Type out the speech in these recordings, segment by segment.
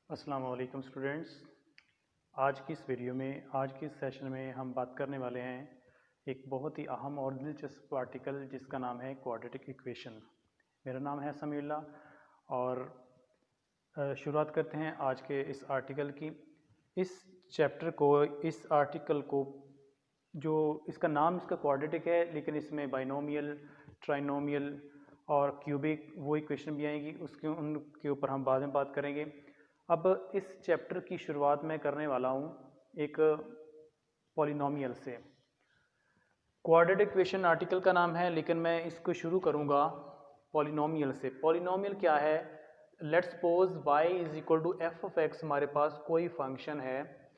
अस्सलाम वालेकुम स्टूडेंट्स। आज की इस वीडियो में आज की इस सेशन में हम बात करने वाले हैं एक बहुत ही अहम और दिलचस्प आर्टिकल जिसका नाम है क्वाड्रेटिक इक्वेशन। मेरा नाम है समीउल्लाह और शुरुआत करते हैं आज के इस आर्टिकल की। इस चैप्टर को इस आर्टिकल को जो इसका नाम इसका क्वाड्रेटिक है, लेकिन इसमें बाइनोमियल, ट्राइनोमियल और क्यूबिक वो इक्वेशन भी आएंगी, उसके उनके ऊपर हम बाद में बात करेंगे। अब इस चैप्टर की शुरुआत मैं करने वाला हूँ एक पॉलिनोमियल से। क्वाड्रेटिक इक्वेशन आर्टिकल का नाम है, लेकिन मैं इसको शुरू करूँगा पॉलिनोमियल से। पॉलिनोमियल क्या है? Let's suppose y is equal to F of X. हमारे पास कोई फंक्शन है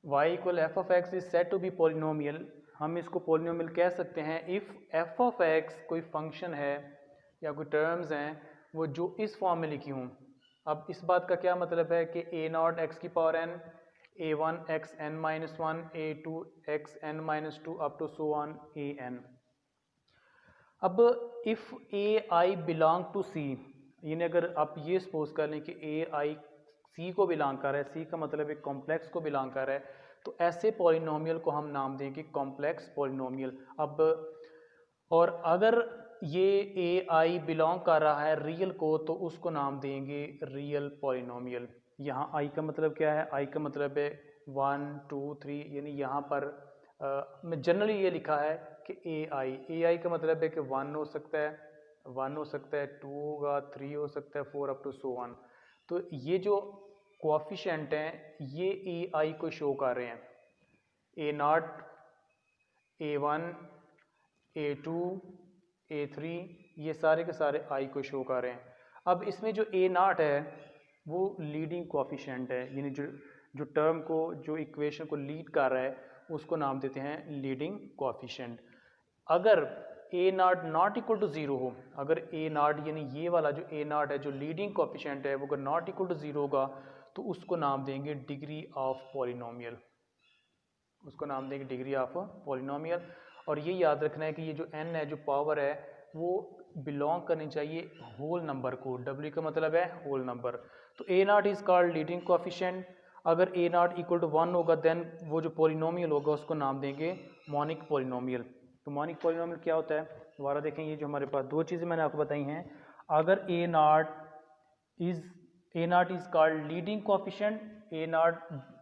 y equal F of X is said to be polynomial. हम इसको पॉलिनोमियल कह सकते हैं इफ़ एफ ऑफ एक्स कोई फंक्शन है या कोई टर्म्स हैं वो जो इस फॉर्म में लिखी हूँ। अब इस बात का क्या मतलब है कि ए नॉट एक्स की power n, a one x n minus one, a two x n minus two up to so on a n. अब if a i belong to c, यानी अगर आप ये सपोज कर लें कि ए आई सी को बिलोंग कर रहा है, सी का मतलब एक कॉम्प्लेक्स को बिलोंग कर रहा है, तो ऐसे पॉलिनोमियल को हम नाम देंगे कॉम्प्लेक्स पॉलिनोमियल। अब और अगर ये ए आई बिलोंग कर रहा है रियल को, तो उसको नाम देंगे रियल पॉलिनोमियल। यहाँ आई का मतलब क्या है? आई का मतलब है 1 2 3, यानी यहाँ पर में जनरली ये लिखा है कि ए आई का मतलब है कि 1 हो सकता है, 1 हो सकता है, 2 होगा, 3 हो सकता है, 4 अप टू सो ऑन। तो ये जो कोएफिशिएंट हैं ये ए आई को शो कर रहे हैं। A naught, a one, a two, a three, ये सारे के सारे आई को शो कर रहे हैं। अब इसमें जो ए नॉट है वो लीडिंग कोएफिशिएंट है, यानी जो टर्म को, जो इक्वेशन को लीड कर रहा है उसको नाम देते हैं लीडिंग कोएफिशिएंट। अगर a naught not equal to zero हो, अगर ए नॉट यानी ये वाला जो ए नॉट है जो लीडिंग कोएफिशिएंट है वो अगर नॉट इक्वल टू ज़ीरो होगा तो उसको नाम देंगे डिग्री ऑफ पॉलिनोमियल, उसको नाम देंगे डिग्री ऑफ पॉलिनोमियल। और ये याद रखना है कि ये जो n है, जो पावर है, वो बिलोंग करनी चाहिए होल नंबर को। w का मतलब है होल नंबर। तो a not is called leading coefficient. अगर a नॉट इक्वल टू 1 होगा देन वो जो पॉलिनोमियल होगा उसको नाम देंगे मोनिक पॉलिनोमियल। तो मोनिक पॉलिनोमियल क्या होता है? दोबारा देखें, ये जो हमारे पास दो चीज़ें मैंने आपको बताई हैं। अगर a not is called leading coefficient, A not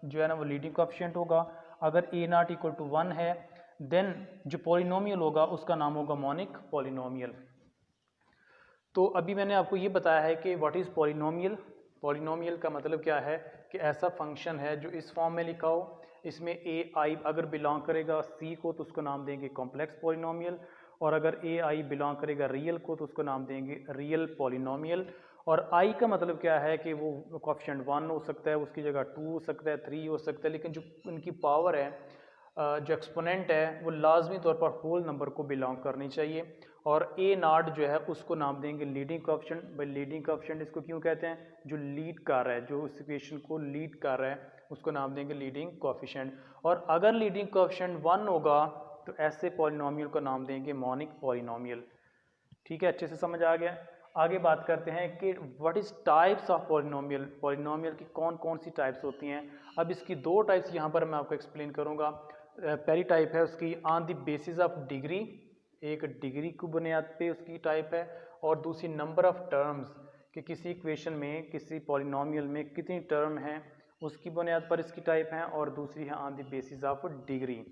जो है ना वो लीडिंग कोएफिशिएंट होगा। अगर ए नॉट इक्वल टू 1 है देन जो पॉलिनोमियल होगा उसका नाम होगा मोनिक पॉलिनोमियल। तो अभी मैंने आपको ये बताया है कि व्हाट इज़ पॉलिनोमियल। पॉलिनोमियल का मतलब क्या है कि ऐसा फंक्शन है जो इस फॉर्म में लिखा हो, इसमें ए आई अगर बिलोंग करेगा सी को तो उसको नाम देंगे कॉम्प्लेक्स पॉलिनोमियल, और अगर ए आई बिलोंग करेगा रियल को तो उसको नाम देंगे रियल पॉलिनोमियल। और आई का मतलब क्या है कि वो कोएफिशिएंट 1 हो सकता है, उसकी जगह 2 हो सकता है, 3 हो सकता है, लेकिन जो उनकी पावर है, जो एक्सपोनेंट है, वो लाजमी तौर पर होल नंबर को बिलोंग करनी चाहिए। और ए नॉट जो है उसको नाम देंगे लीडिंग कोएफिशिएंट। भाई लीडिंग कोएफिशिएंट इसको क्यों कहते हैं? जो लीड कर रहा है, जो उस इक्वेशन को लीड कर रहा है उसको नाम देंगे लीडिंग कोएफिशिएंट। और अगर लीडिंग कोएफिशिएंट 1 होगा तो ऐसे पॉलिनोमियल को नाम देंगे मोनिक पॉलिनोमियल। ठीक है, अच्छे से समझ आ गया। आगे बात करते हैं कि what is types of polynomial. Polynomial की कौन कौन सी टाइप्स होती हैं। अब इसकी दो टाइप्स यहाँ पर मैं आपको एक्सप्लेन करूँगा। पहली टाइप है उसकी on the basis of degree, एक डिग्री की बुनियाद पे उसकी टाइप है, और दूसरी नंबर ऑफ टर्म्स, कि किसी इक्वेशन में, किसी पॉलिनोमियल में कितनी टर्म हैं उसकी बुनियाद पर इसकी टाइप है, और दूसरी है on the basis of degree,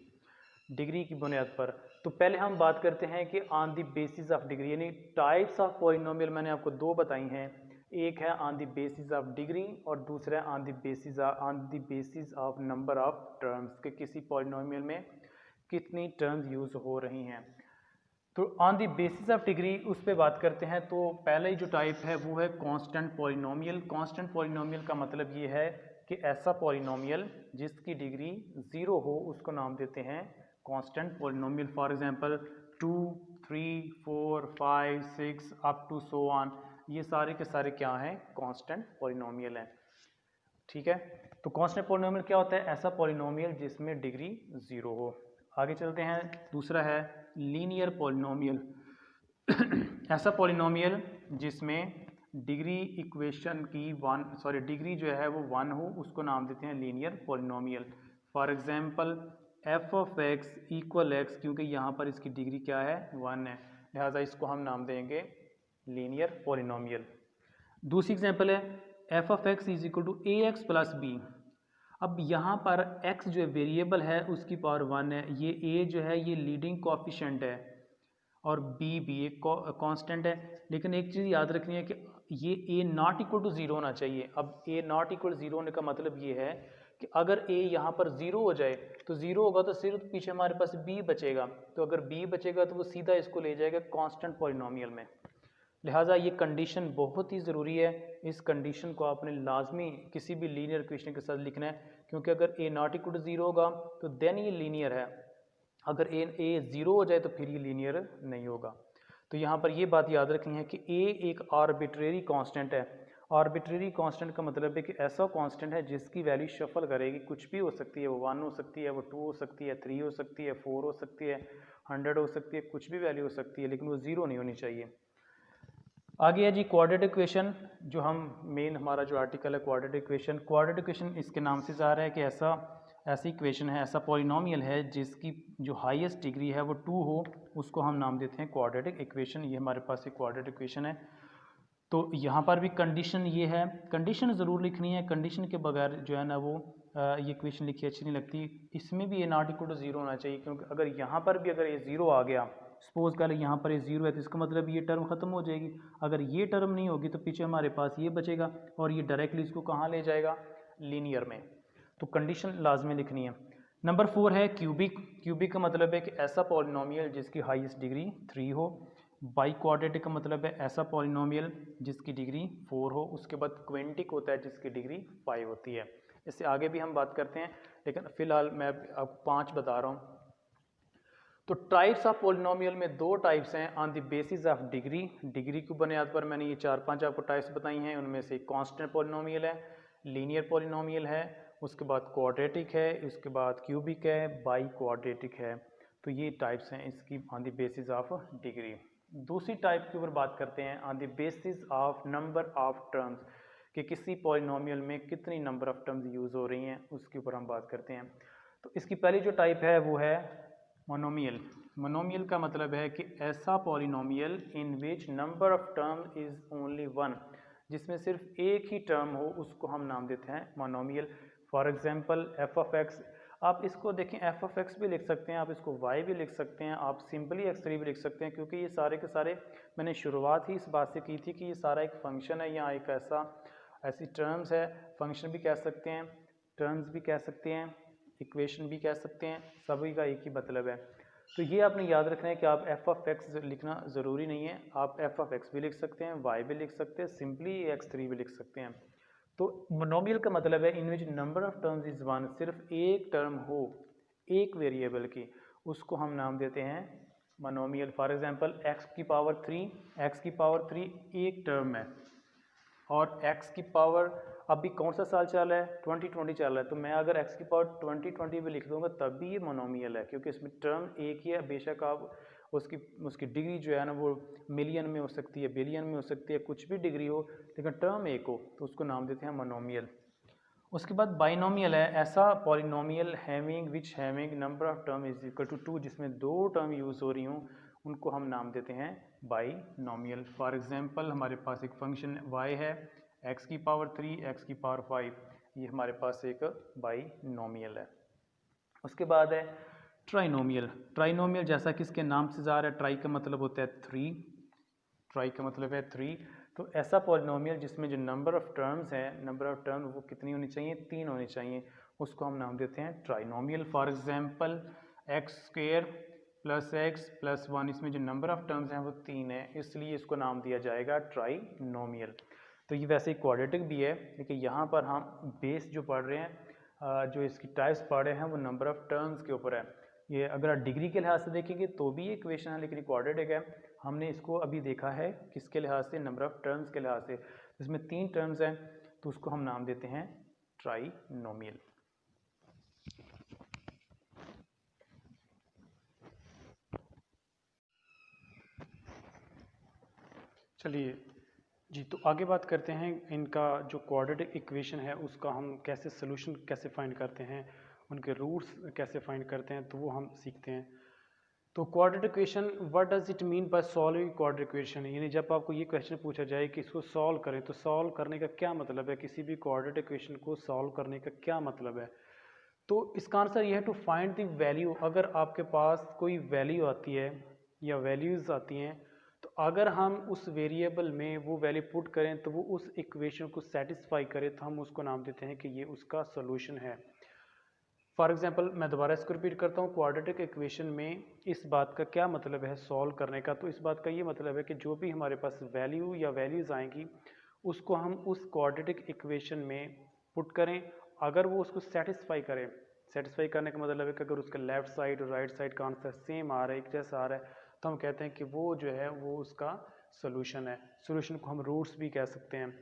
degree की बुनियाद पर। तो पहले हम बात करते हैं कि on the basis of degree, यानी टाइप्स ऑफ पॉलिनोमियल मैंने आपको दो बताई हैं। एक है on the basis of degree और दूसरा है on the basis of number of terms, कि किसी पॉलिनोमियल में कितनी टर्म्स यूज़ हो रही हैं। तो on the basis of degree उस पर बात करते हैं। तो पहले जो टाइप है वो है कांस्टेंट पॉलिनोमियल। कांस्टेंट पॉलिनोमियल का मतलब ये है कि ऐसा पॉलिनोमियल जिसकी डिग्री 0 हो उसको नाम देते हैं constant polynomial. For example 2 3 4 5 6 up to so on, ये सारे के सारे क्या हैं? कांस्टेंट पॉलिनोमियल हैं। ठीक है, तो कांस्टेंट पॉलिनोमियल क्या होता है? ऐसा पॉलिनोमियल जिसमें डिग्री 0 हो। आगे चलते हैं, दूसरा है लीनियर पॉलिनोमियल। ऐसा पॉलिनोमियल जिसमें डिग्री इक्वेशन की डिग्री जो है वो 1 हो उसको नाम देते हैं linear polynomial. For example F of x equal x, क्योंकि यहाँ पर इसकी डिग्री क्या है 1 है, लिहाजा इसको हम नाम देंगे लीनियर पॉलिनोमियल। दूसरी एग्जांपल है F of X is equal to A X plus B. अब यहाँ पर x जो वेरिएबल है उसकी पावर 1 है, ये a जो है ये लीडिंग कोफिशिएंट है और b भी एक कांस्टेंट है। लेकिन एक चीज़ याद रखनी है कि ये a नॉट इक्वल टू 0 होना चाहिए। अब a नॉट इक्वल 0 होने का मतलब ये है कि अगर a यहाँ पर 0 हो जाए तो 0 होगा तो सिर्फ पीछे हमारे पास b बचेगा, तो अगर b बचेगा तो वो सीधा इसको ले जाएगा कांस्टेंट पॉलिनोमियल में। लिहाजा ये कंडीशन बहुत ही ज़रूरी है, इस कंडीशन को आपने लाजमी किसी भी लीनियर इक्वेशन के साथ लिखना है, क्योंकि अगर a नॉट इक्वल टू 0 होगा तो देन ये लीनियर है, अगर a 0 हो जाए तो फिर ये लीनियर नहीं होगा। तो यहाँ पर ये बात याद रखनी है कि a एक आर्बिट्रेरी कांस्टेंट है। आर्बिट्रेरी कांस्टेंट का मतलब है कि ऐसा कांस्टेंट है जिसकी वैल्यू शफल करेगी, कुछ भी हो सकती है, वो 1 हो सकती है, वो 2 हो सकती है, 3 हो सकती है, 4 हो सकती है, 100 हो सकती है, कुछ भी वैल्यू हो सकती है, लेकिन वो 0 नहीं होनी चाहिए। आगे है जी क्वाड्रेटिक इक्वेशन, जो हम मेन हमारा जो आर्टिकल है क्वाड्रेटिक इक्वेशन। क्वाड्रेटिक इक्वेशन इसके नाम से जा रहा है कि ऐसी इक्वेशन है, ऐसा पॉलिनोमियल है जिसकी जो हाईएस्ट डिग्री है वो 2 हो, उसको हम नाम देते हैं क्वाड्रेटिक इक्वेशन। ये हमारे पास एक क्वाड्रेटिक इक्वेशन है। तो यहाँ पर भी कंडीशन ये है, कंडीशन ज़रूर लिखनी है, कंडीशन के बगैर जो है ना वो ये इक्वेशन लिखी अच्छी नहीं लगती। इसमें भी ये नॉट इक्वल टू 0 होना चाहिए, क्योंकि अगर यहाँ पर भी अगर ये 0 आ गया, सपोज कर यहाँ पर ये 0 है, तो इसका मतलब ये टर्म ख़त्म हो जाएगी। अगर ये टर्म नहीं होगी तो पीछे हमारे पास ये बचेगा और ये डायरेक्टली इसको कहाँ ले जाएगा, लीनियर में। तो कंडीशन लाजमी लिखनी है। नंबर 4 है क्यूबिक। क्यूबिक का मतलब है कि ऐसा पॉलिनोमियल जिसकी हाईएस्ट डिग्री 3 हो। बाई क्वाड्रेटिक का मतलब है ऐसा पॉलिनोमियल जिसकी डिग्री 4 हो। उसके बाद क्वेंटिक होता है जिसकी डिग्री 5 होती है। इससे आगे भी हम बात करते हैं, लेकिन फ़िलहाल मैं आपको 5 बता रहा हूँ। तो टाइप्स ऑफ पॉलिनोमियल में 2 टाइप्स हैं on the basis of degree. Degree की बुनियाद पर मैंने ये 4-5 आपको टाइप्स बताई हैं। उनमें से कांस्टेंट पॉलिनोमियल है, लीनियर पॉलिनोमियल है, उसके बाद क्वाड्रेटिक है, उसके बाद क्यूबिक है, बाई क्वाड्रेटिक है। तो ये टाइप्स हैं इसकी on the basis of degree. दूसरी टाइप के ऊपर बात करते हैं on the basis of number of terms, कि किसी पॉलिनोमियल में कितनी नंबर ऑफ टर्म्स यूज़ हो रही हैं, उसके ऊपर हम बात करते हैं। तो इसकी पहली जो टाइप है वो है मोनोमियल। मोनोमियल का मतलब है कि ऐसा polynomial in which number of term is only 1, जिसमें सिर्फ एक ही टर्म हो, उसको हम नाम देते हैं monomial. For example F of x, आप इसको देखें एफ ऑफ एक्स भी लिख सकते हैं, आप इसको वाई भी लिख सकते हैं, आप सिंपली x3 भी लिख सकते हैं, क्योंकि ये सारे के सारे मैंने शुरुआत ही इस बात से की थी कि ये सारा एक फंक्शन है या एक ऐसी टर्म्स है। फंक्शन भी कह सकते हैं, टर्म्स भी कह सकते हैं, इक्वेशन भी कह सकते हैं, सभी का एक ही मतलब है। तो ये आपने याद रखना है कि आप एफ ऑफ एक्स लिखना ज़रूरी नहीं है, आप एफ ऑफ एक्स भी लिख सकते हैं, वाई भी लिख सकते हैं, सिंपली x3 भी लिख सकते हैं। तो मोनोमियल का मतलब है in which number of terms is 1, सिर्फ एक टर्म हो एक वेरिएबल की, उसको हम नाम देते हैं मोनोमियल। फॉर एग्जांपल x की पावर 3 एक टर्म है, और x की पावर अभी कौन सा साल चल रहा है, 2020 चल रहा है, तो मैं अगर x की पावर 2020 भी लिख दूंगा तब भी ये मोनोमियल है, क्योंकि इसमें टर्म एक ही है। बेशक आप उसकी डिग्री जो है ना वो मिलियन में हो सकती है, बिलियन में हो सकती है, कुछ भी डिग्री हो, लेकिन टर्म एक हो, तो उसको नाम देते हैं मोनोमियल। उसके बाद बाइनोमियल है ऐसा polynomial having number of term is equal to 2, जिसमें 2 टर्म यूज़ हो रही हूँ, उनको हम नाम देते हैं बाइनोमियल। फॉर एग्जांपल हमारे पास एक फंक्शन y है, x की पावर 3 x की पावर 5, ये हमारे पास एक बाइनोमियल है। उसके बाद है ट्राइनोमियल। ट्राइनोमियल जैसा कि इसके नाम से जा रहा है, ट्राई का मतलब होता है 3, ट्राई का मतलब है 3। तो ऐसा पॉलिनोमियल जिसमें जो नंबर ऑफ टर्म्स हैं, नंबर ऑफ टर्म वो कितनी होनी चाहिए, 3 होनी चाहिए, उसको हम नाम देते हैं trinomial. For example x² + x + 1, इसमें जो नंबर ऑफ टर्म्स हैं वो 3 है, इसलिए इसको नाम दिया जाएगा ट्राइनोमियल। तो ये वैसे क्वाड्रेटिक भी है, लेकिन यहाँ पर हम बेस जो पढ़ रहे हैं, जो इसकी टाइप्स पढ़ रहे हैं वो नंबर ऑफ टर्म्स के ऊपर है। ये अगर आप डिग्री के लिहाज से देखेंगे तो भी ये इक्वेशन है, लेकिन क्वाड्रेटिक है। हमने इसको अभी देखा है किसके लिहाज से, नंबर ऑफ टर्म्स के लिहाज से। इसमें 3 टर्म्स हैं, तो उसको हम नाम देते हैं ट्राइनोमियल। चलिए जी, तो आगे बात करते हैं इनका जो क्वाड्रेटिक इक्वेशन है उसका हम कैसे सोल्यूशन कैसे फाइंड करते हैं, उनके रूट्स कैसे फाइंड करते हैं, तो वो हम सीखते हैं। तो quadratic equation, what does it mean by solving quadratic equation, यानी जब आपको ये क्वेश्चन पूछा जाए कि इसको सॉल्व करें तो सॉल्व करने का क्या मतलब है, किसी भी क्वाड्रेटिक इक्वेशन को सॉल्व करने का क्या मतलब है। तो इसका आंसर ये है टू फाइंड द वैल्यू। अगर आपके पास कोई वैल्यू आती है या वैल्यूज़ आती हैं, तो अगर हम उस वेरिएबल में वो वैल्यू पुट करें तो वो उस इक्वेशन को सेटिस्फाई करे, तो हम उसको नाम देते हैं कि ये उसका सोल्यूशन है। फॉर एग्जांपल मैं दोबारा इसको रिपीट करता हूँ, क्वाड्रेटिक इक्वेशन में इस बात का क्या मतलब है सॉल्व करने का, तो इस बात का ये मतलब है कि जो भी हमारे पास वैल्यू या वैल्यूज़ आएंगी उसको हम उस क्वाड्रेटिक इक्वेशन में पुट करें। अगर वो उसको सेटिस्फाई करे, सेटिस्फाई करने का मतलब है कि अगर उसका लेफ्ट साइड और राइट साइड का आंसर सेम आ रहा है, एक जैसा आ रहा है, तो हम कहते हैं कि वो जो है वो उसका सोल्यूशन है। सोल्यूशन को हम रूट्स भी कह सकते हैं।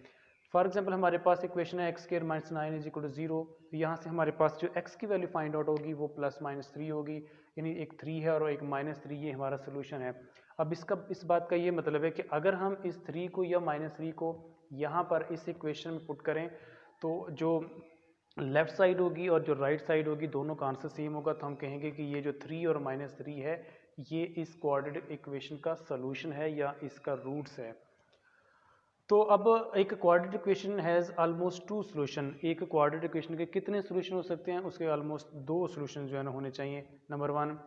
फॉर एग्जाम्पल हमारे पास इक्वेशन है X square minus 9 is equal to 0। यहाँ से हमारे पास जो एक्स की वैल्यू फाइंड आउट होगी वो प्लस माइनस 3 होगी, यानी एक 3 है और एक माइनस 3, ये हमारा सोल्यूशन है। अब इस बात का ये मतलब है कि अगर हम इस 3 को या माइनस 3 को यहाँ पर इस इक्वेशन में पुट करें, तो जो लेफ्ट साइड होगी और जो राइट साइड होगी दोनों का आंसर सेम होगा, तो हम कहेंगे कि ये जो 3 और माइनस 3 है ये इस क्वाड्रेटिक इक्वेशन का सोल्यूशन है या इसका रूट्स है। तो अब एक quadratic equation has almost two solution. एक क्वाड्रेटिक इक्वेशन के कितने सोल्यूशन हो सकते हैं, उसके ऑलमोस्ट दो सोल्यूशन जो है ना होने चाहिए। Number one,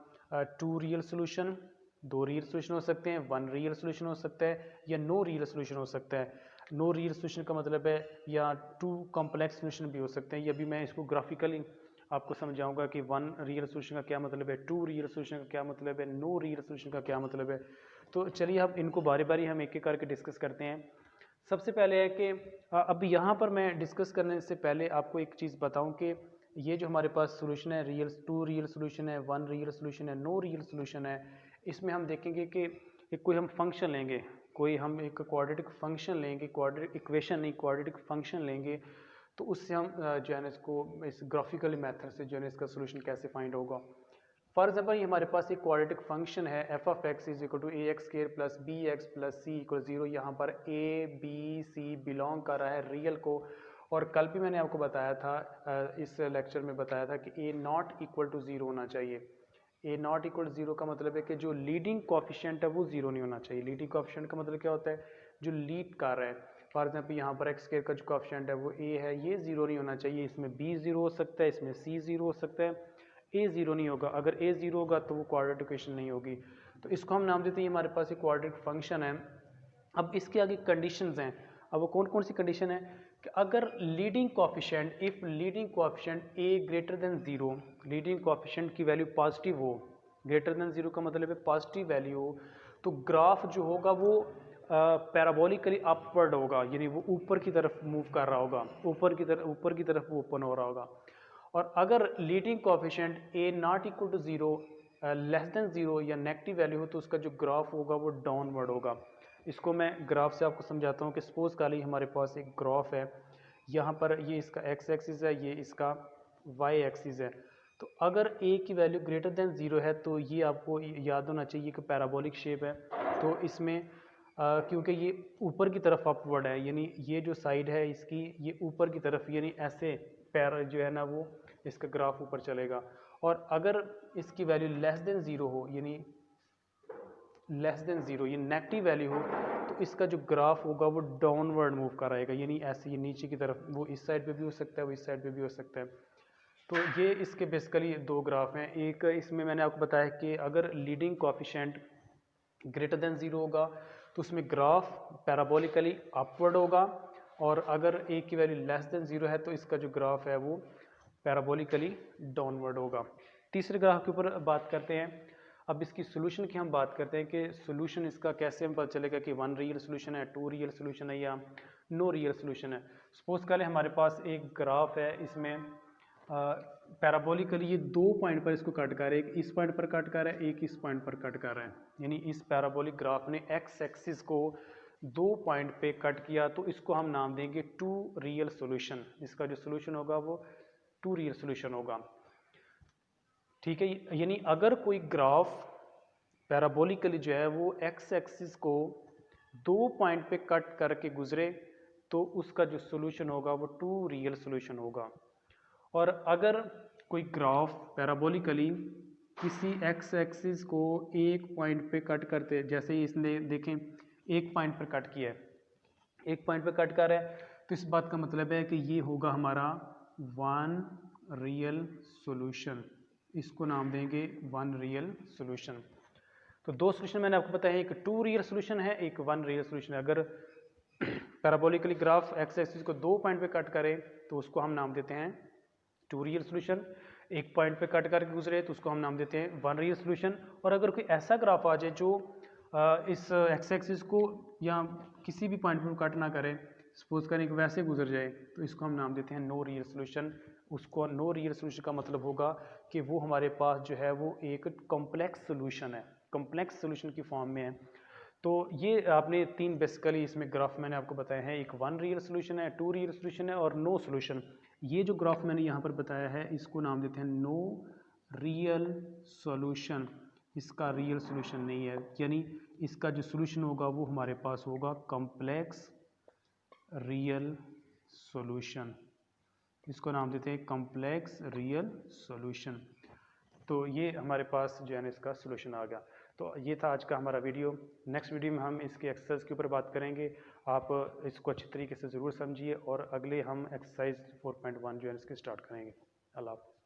two real solution, दो रियल सोल्यूशन हो सकते हैं, वन रियल सोल्यूशन हो सकता है या नो रियल सोल्यूशन हो सकता है। नो रियल सोल्यूशन का मतलब है या टू कॉम्प्लेक्स सोल्यूशन भी हो सकते हैं। ये भी मैं इसको ग्राफिकली आपको समझाऊंगा कि वन रियल सोल्यूशन का क्या मतलब है, टू रियल सोल्यूशन का क्या मतलब है, नो रियल सोल्यूशन का क्या मतलब है। तो चलिए अब इनको बारी बारी हम एक एक करके डिस्कस करते हैं। सबसे पहले है कि अब यहाँ पर मैं डिस्कस करने से पहले आपको एक चीज़ बताऊं कि ये जो हमारे पास सोल्यूशन है, टू रियल सोल्यूशन है, वन रियल सोल्यूशन है, नो रियल सोल्यूशन है, इसमें हम देखेंगे कि एक कोई हम फंक्शन लेंगे, कोई हम एक क्वाड्रेटिक फंक्शन लेंगे, क्वाड्रेटिक इक्वेशन नहीं क्वाड्रेटिक फंक्शन लेंगे, तो उससे हम जो है ना इसको इस ग्राफिकल मेथड से जो है ना इसका सोल्यूशन कैसे फाइंड होगा। फॉर एग्जाम्पल ये हमारे पास एक क्वाड्रेटिक फंक्शन है F of X is equal to A X square plus B X plus C equal 0। यहाँ पर ए बी सी बिलोंग कर रहा है रियल को, और कल भी मैंने आपको बताया था, इस लेक्चर में बताया था कि ए नॉट इक्वल टू 0 होना चाहिए। ए नॉट इक्वल टू 0 का मतलब है कि जो लीडिंग कोफिशिएंट है वो 0 नहीं होना चाहिए। लीडिंग कोफिशिएंट का मतलब क्या होता है, जो लीड कर रहा है। फॉर एग्जाम्पल यहाँ पर एक्स स्क्वायर का जो कोफिशिएंट है वो ए है, ये 0 नहीं होना चाहिए। इसमें बी 0 हो सकता है, इसमें सी 0 हो सकता है, ए 0 नहीं होगा। अगर ए 0 होगा तो वो क्वाड्रेटिक इक्वेशन नहीं होगी। तो इसको हम नाम देते हैं हमारे पास एक क्वाड्रेटिक फंक्शन है। अब इसके आगे कंडीशंस हैं। अब वो कौन कौन सी कंडीशन है कि अगर leading coefficient, if leading coefficient A greater than 0, leading coefficient की वैल्यू पॉजिटिव हो, ग्रेटर देन 0 का मतलब है पॉजिटिव वैल्यू हो, तो ग्राफ जो होगा वो पैराबोलिकली अपवर्ड होगा, यानी वो ऊपर की तरफ मूव कर रहा होगा, ऊपर की तरफ वो ओपन हो रहा होगा। और अगर leading coefficient A not equal to 0, less than 0 या नेगेटिव वैल्यू हो, तो उसका जो ग्राफ होगा वो डाउनवर्ड होगा। इसको मैं ग्राफ से आपको समझाता हूँ कि सपोज काली हमारे पास एक ग्राफ है, यहाँ पर ये इसका एक्स एक्सिस है, ये इसका वाई एक्सिस है। तो अगर ए की वैल्यू ग्रेटर देन 0 है तो ये आपको याद होना चाहिए कि पैराबोलिक शेप है। तो इसमें क्योंकि ये ऊपर की तरफ अपवर्ड है, यानी ये जो साइड है इसकी ये ऊपर की तरफ, यानी ऐसे पैर जो है ना वो इसका ग्राफ ऊपर चलेगा। और अगर इसकी वैल्यू लेस देन 0 हो, यानी लेस देन 0 ये नेगेटिव वैल्यू हो, तो इसका जो ग्राफ होगा वो डाउनवर्ड मूव कर रहेगा, यानी ऐसे ये नीचे की तरफ, वो इस साइड पे भी हो सकता है, वो इस साइड पे भी हो सकता है। तो ये इसके बेसिकली दो ग्राफ हैं। एक इसमें मैंने आपको बताया कि अगर लीडिंग कोफिशिएंट ग्रेटर देन 0 होगा तो उसमें ग्राफ पैराबोलिकली अपवर्ड होगा, और अगर ए की वैल्यू लेस देन 0 है तो इसका जो ग्राफ है वो पैराबोलिकली डाउनवर्ड होगा। तीसरे ग्राफ के ऊपर बात करते हैं। अब इसकी सोल्यूशन की हम बात करते हैं कि सोल्यूशन इसका कैसे हम पता चलेगा कि वन रियल सोल्यूशन है, टू रियल सोल्यूशन है या नो रियल सोल्यूशन है। सपोज करें हमारे पास एक ग्राफ है, इसमें पैराबोलिकली ये दो पॉइंट पर इसको कट कर रहा है, एक इस पॉइंट पर कट कर रहा है, एक इस पॉइंट पर कट कर रहा है, यानी इस पैराबोलिक ग्राफ ने एक्स एक्सिस को दो पॉइंट पे कट किया, तो इसको हम नाम देंगे टू रियल सॉल्यूशन। इसका जो सॉल्यूशन होगा वो टू रियल सॉल्यूशन होगा। ठीक है, यानी अगर कोई ग्राफ पैराबोलिकली जो है वो एक्स एक्सिस को दो पॉइंट पे कट करके गुजरे तो उसका जो सोल्यूशन होगा वो टू रियल सोल्यूशन होगा। और अगर कोई ग्राफ पैराबोलिकली किसी एक्स एक्सिस को एक पॉइंट पे कट करते, जैसे इसने देखें एक पॉइंट पर कट किया है, एक पॉइंट पे कट कर रहा है, तो इस बात का मतलब है कि ये होगा हमारा वन रियल सॉल्यूशन। इसको नाम देंगे वन रियल सॉल्यूशन। तो दो सॉल्यूशन मैंने आपको बताया, एक टू रियल सॉल्यूशन है, एक वन रियल सॉल्यूशन है। अगर पैराबोलिकली ग्राफ एक्स एक्सिस को दो पॉइंट पे कट करे तो उसको हम नाम देते हैं टू रियल सॉल्यूशन। एक पॉइंट पे कट करके गुजरे तो उसको हम नाम देते हैं वन रियल सॉल्यूशन। और अगर कोई ऐसा ग्राफ आ जाए जो इस एक्स एक्सिस को या किसी भी पॉइंट पर कट ना करे, सपोज करें कि वैसे गुजर जाए, तो इसको हम नाम देते हैं नो रियल सॉल्यूशन। उसको नो रियल सॉल्यूशन का मतलब होगा कि वो हमारे पास जो है वो एक कॉम्प्लेक्स सॉल्यूशन है, कॉम्प्लेक्स सॉल्यूशन की फॉर्म में है। तो ये आपने तीन बेसिकली इसमें ग्राफ मैंने आपको बताया है, एक वन रियल सॉल्यूशन है, टू रियल सॉल्यूशन है और नो सॉल्यूशन। ये जो ग्राफ मैंने यहाँ पर बताया है इसको नाम देते हैं नो रियल सॉल्यूशन। इसका रियल सॉल्यूशन नहीं है, यानी इसका जो सॉल्यूशन होगा वो हमारे पास होगा कॉम्प्लेक्स रियल सॉल्यूशन। इसको नाम देते हैं कॉम्प्लेक्स रियल सॉल्यूशन। तो ये हमारे पास जो है ना इसका सॉल्यूशन आ गया। तो ये था आज का हमारा वीडियो। नेक्स्ट वीडियो में हम इसके एक्सरसाइज के ऊपर बात करेंगे। आप इसको अच्छी तरीके से ज़रूर समझिए और अगले हम एक्सरसाइज 4.1 जो है इसके स्टार्ट करेंगे। अल्लाह हाफ़िज़।